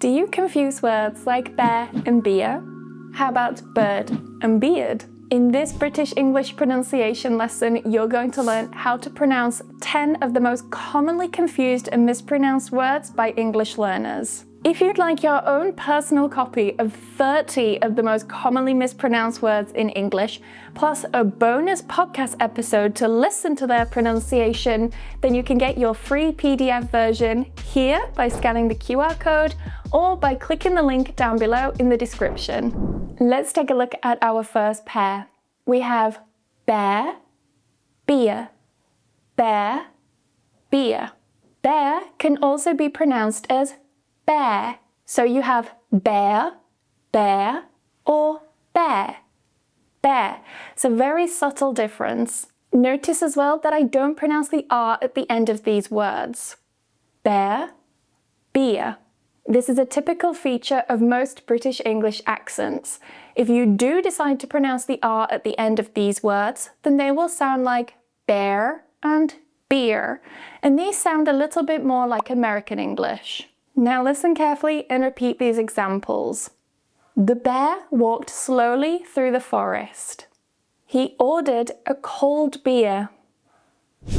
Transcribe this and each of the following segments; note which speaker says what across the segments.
Speaker 1: Do you confuse words like bear and beer? How about bird and beard? In this British English pronunciation lesson, you're going to learn how to pronounce 10 of the most commonly confused and mispronounced words by English learners. If you'd like your own personal copy of 30 of the most commonly mispronounced words in English, plus a bonus podcast episode to listen to their pronunciation, then you can get your free PDF version here by scanning the QR code or by clicking the link down below in the description. Let's take a look at our first pair. We have bear, beer, bear, beer. Bear can also be pronounced as bear. So you have bear, bear, or bear, bear. It's a very subtle difference. Notice as well that I don't pronounce the R at the end of these words. Bear, beer. This is a typical feature of most British English accents. If you do decide to pronounce the R at the end of these words, then they will sound like bear and beer, and these sound a little bit more like American English. Now listen carefully and repeat these examples. The bear walked slowly through the forest. He ordered a cold beer.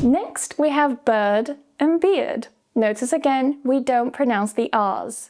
Speaker 1: Next, we have bird and beard. Notice again, we don't pronounce the R's.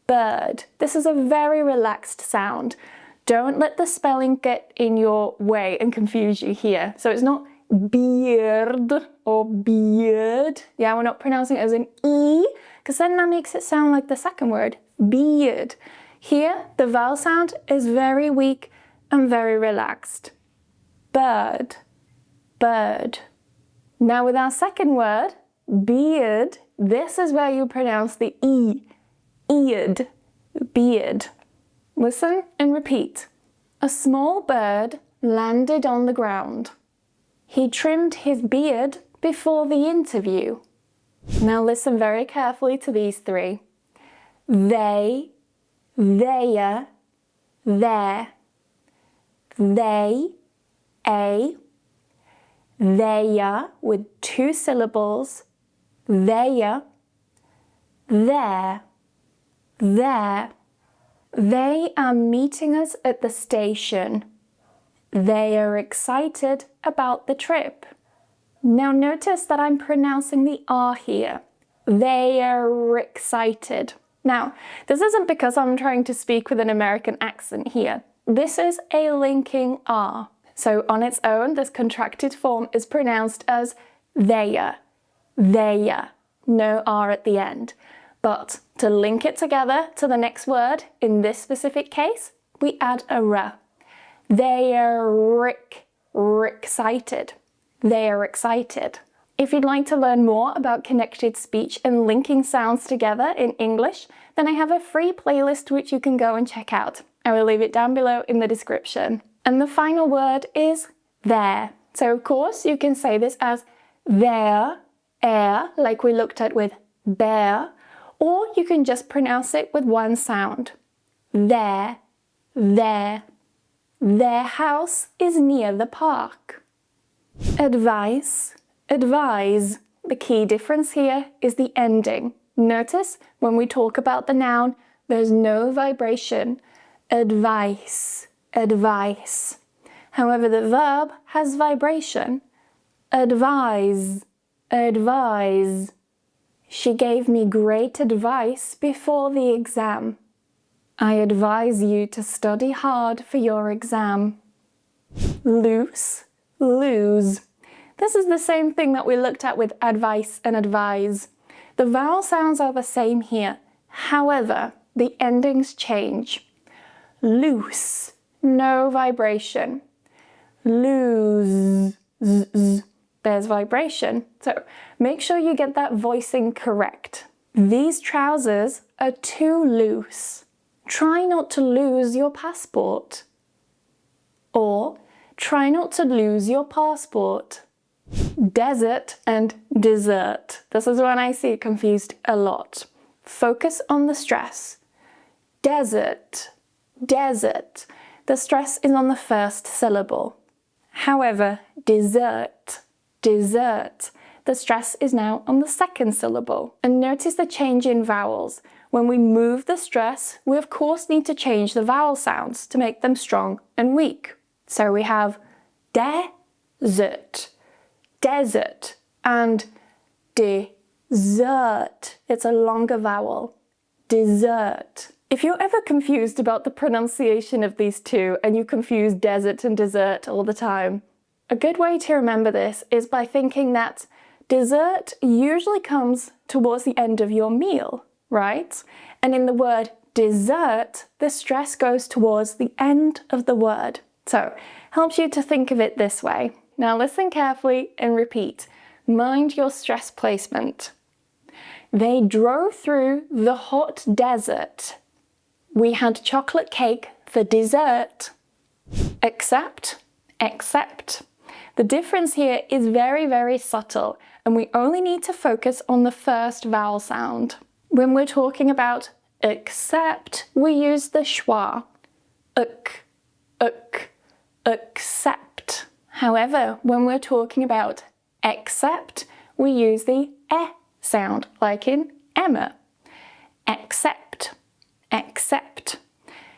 Speaker 1: Bird. This is a very relaxed sound. Don't let the spelling get in your way and confuse you here. So it's not beard or beard. Yeah, we're not pronouncing it as an E, because then that makes it sound like the second word, beard. Here, the vowel sound is very weak and very relaxed. Bird, bird. Now with our second word, beard, this is where you pronounce the E, eared, beard. Listen and repeat. A small bird landed on the ground. He trimmed his beard before the interview. Now listen very carefully to these three. They, their, their. They, a. Their with 2 syllables. Their, there, there. They are meeting us at the station. They are excited about the trip. Now notice that I'm pronouncing the R here. They are excited. Now, this isn't because I'm trying to speak with an American accent here. This is a linking R. So on its own, this contracted form is pronounced as their, their. No R at the end. But to link it together to the next word, in this specific case, we add a R. They are excited. They are excited. If you'd like to learn more about connected speech and linking sounds together in English, then I have a free playlist which you can go and check out. I will leave it down below in the description. And the final word is there. So of course you can say this as there, air, like we looked at with bear, or you can just pronounce it with one sound. There, there. Their house is near the park. Advice, advise. The key difference here is the ending. Notice when we talk about the noun, there's no vibration. Advice, advice. However, the verb has vibration. Advise, advise. She gave me great advice before the exam. I advise you to study hard for your exam. Loose, lose. This is the same thing that we looked at with advice and advise. The vowel sounds are the same here. However, the endings change. Loose, no vibration. Lose, there's vibration. So make sure you get that voicing correct. These trousers are too loose. Try not to lose your passport. Or try not to lose your passport. Desert and dessert. This is when I see confused a lot. Focus on the stress. Desert, desert. The stress is on the first syllable. However, dessert, dessert. The stress is now on the second syllable. And notice the change in vowels. when we move the stress, we of course need to change the vowel sounds to make them strong and weak. So we have desert, desert, and dessert. It's a longer vowel. Dessert. If you're ever confused about the pronunciation of these two and you confuse desert and dessert all the time, a good way to remember this is by thinking that dessert usually comes towards the end of your meal, right? And in the word dessert, the stress goes towards the end of the word. So, helps you to think of it this way. Now listen carefully and repeat. Mind your stress placement. They drove through the hot desert. We had chocolate cake for dessert. Except, except. The difference here is very, very subtle, and we only need to focus on the first vowel sound. When we're talking about except, we use the schwa. Accept. However, when we're talking about accept, we use the e sound, like in Emma. Accept, accept.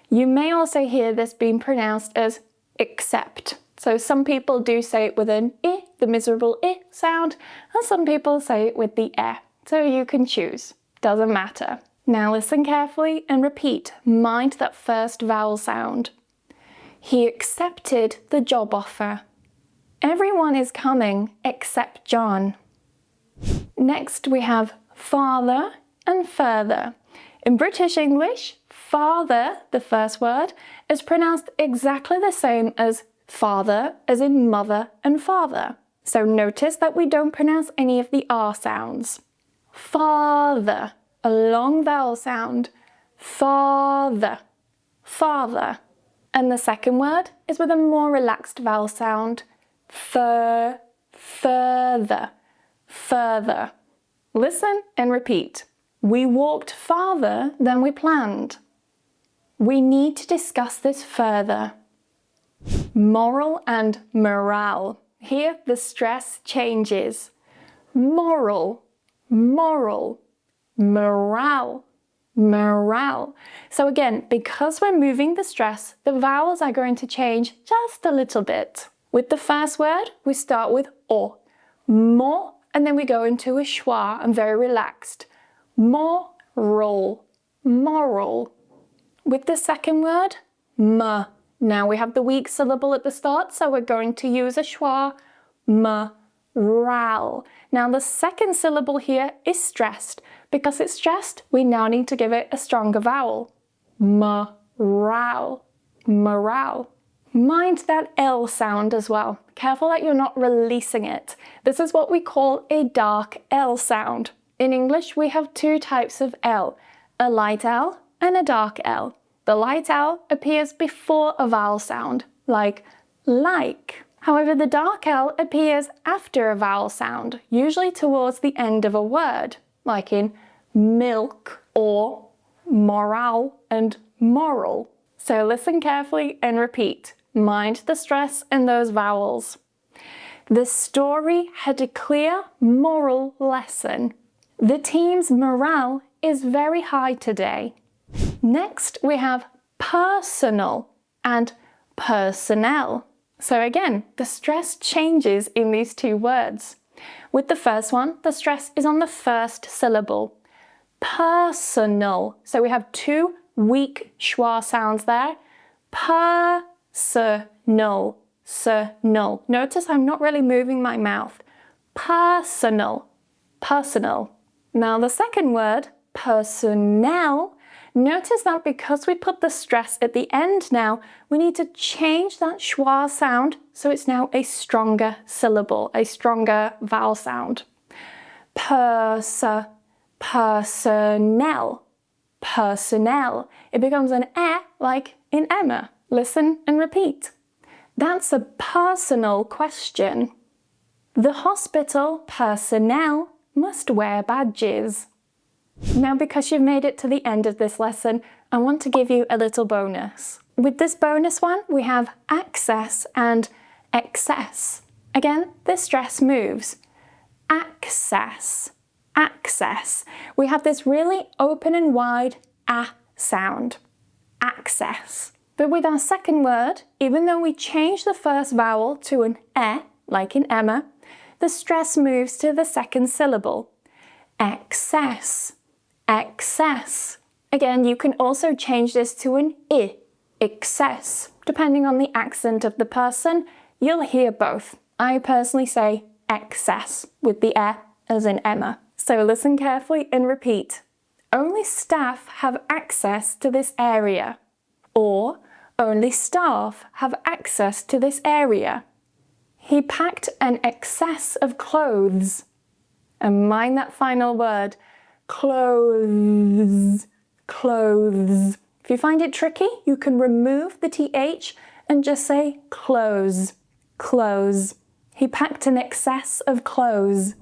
Speaker 1: You may also hear this being pronounced as accept. So some people do say it with an I, the miserable I sound, and some people say it with the e. So you can choose. Doesn't matter. Now listen carefully and repeat. Mind that first vowel sound. He accepted the job offer. Everyone is coming except John. Next we have father and further. In British English, father, the first word, is pronounced exactly the same as father, as in mother and father. So notice that we don't pronounce any of the R sounds. Father, a long vowel sound. Father, father. And the second word is with a more relaxed vowel sound. Further, further. Listen and repeat. We walked farther than we planned. We need to discuss this further. Moral and morale. Here the stress changes. Moral, moral, morale, morale. So again, because we're moving the stress, the vowels are going to change just a little bit. With the first word, we start with o, more, and then we go into a schwa and very relaxed. Moral, moral. With the second word, m. Now we have the weak syllable at the start, so we're going to use a schwa, morale. Now the second syllable here is stressed. Because it's stressed, we now need to give it a stronger vowel. Morale, morale. Mind that L sound as well. Careful that you're not releasing it. This is what we call a dark L sound. In English, we have two types of L, a light L and a dark L. The light L appears before a vowel sound, like. However, the dark L appears after a vowel sound, usually towards the end of a word, like in milk or morale and moral. So listen carefully and repeat. Mind the stress in those vowels. The story had a clear moral lesson. The team's morale is very high today. Next, we have personal and personnel. So again, the stress changes in these two words. With the first one, the stress is on the first syllable. Personal. So we have two weak schwa sounds there. Personal. Notice I'm not really moving my mouth. Personal. Personal. Now the second word, personnel. Notice that because we put the stress at the end now, we need to change that schwa sound so it's now a stronger syllable, a stronger vowel sound. Personnel. Personnel. It becomes an e like in Emma. Listen and repeat. That's a personal question. The hospital personnel must wear badges. Now, because you've made it to the end of this lesson, I want to give you a little bonus. With this bonus one, we have access and excess. Again, the stress moves. Access, access. We have this really open and wide A sound. Access. But with our second word, even though we change the first vowel to an E, like in Emma, the stress moves to the second syllable. Excess. Excess. Again, you can also change this to an I, excess. Depending on the accent of the person, you'll hear both. I personally say excess with the E as in Emma. So listen carefully and repeat. Only staff have access to this area. Or, only staff have access to this area. He packed an excess of clothes. And mind that final word, clothes, clothes. If you find it tricky, you can remove the TH and just say clothes, clothes. He packed an excess of clothes.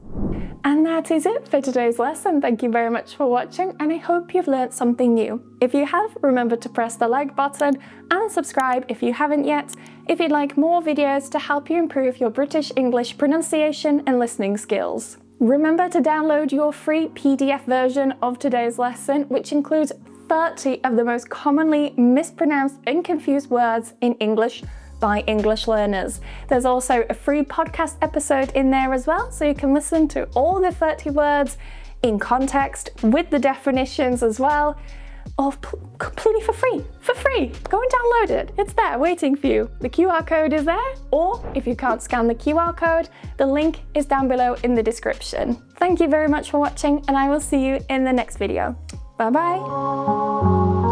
Speaker 1: And that is it for today's lesson. Thank you very much for watching, and I hope you've learned something new. If you have, remember to press the like button and subscribe if you haven't yet, if you'd like more videos to help you improve your British English pronunciation and listening skills. Remember to download your free PDF version of today's lesson, which includes 30 of the most commonly mispronounced and confused words in English by English learners. There's also a free podcast episode in there as well, so you can listen to all the 30 words in context with the definitions as well, or completely for free. For free! Go and download it. It's there waiting for you. The QR code is there, or if you can't scan the QR code, the link is down below in the description. Thank you very much for watching, and I will see you in the next video. Bye bye!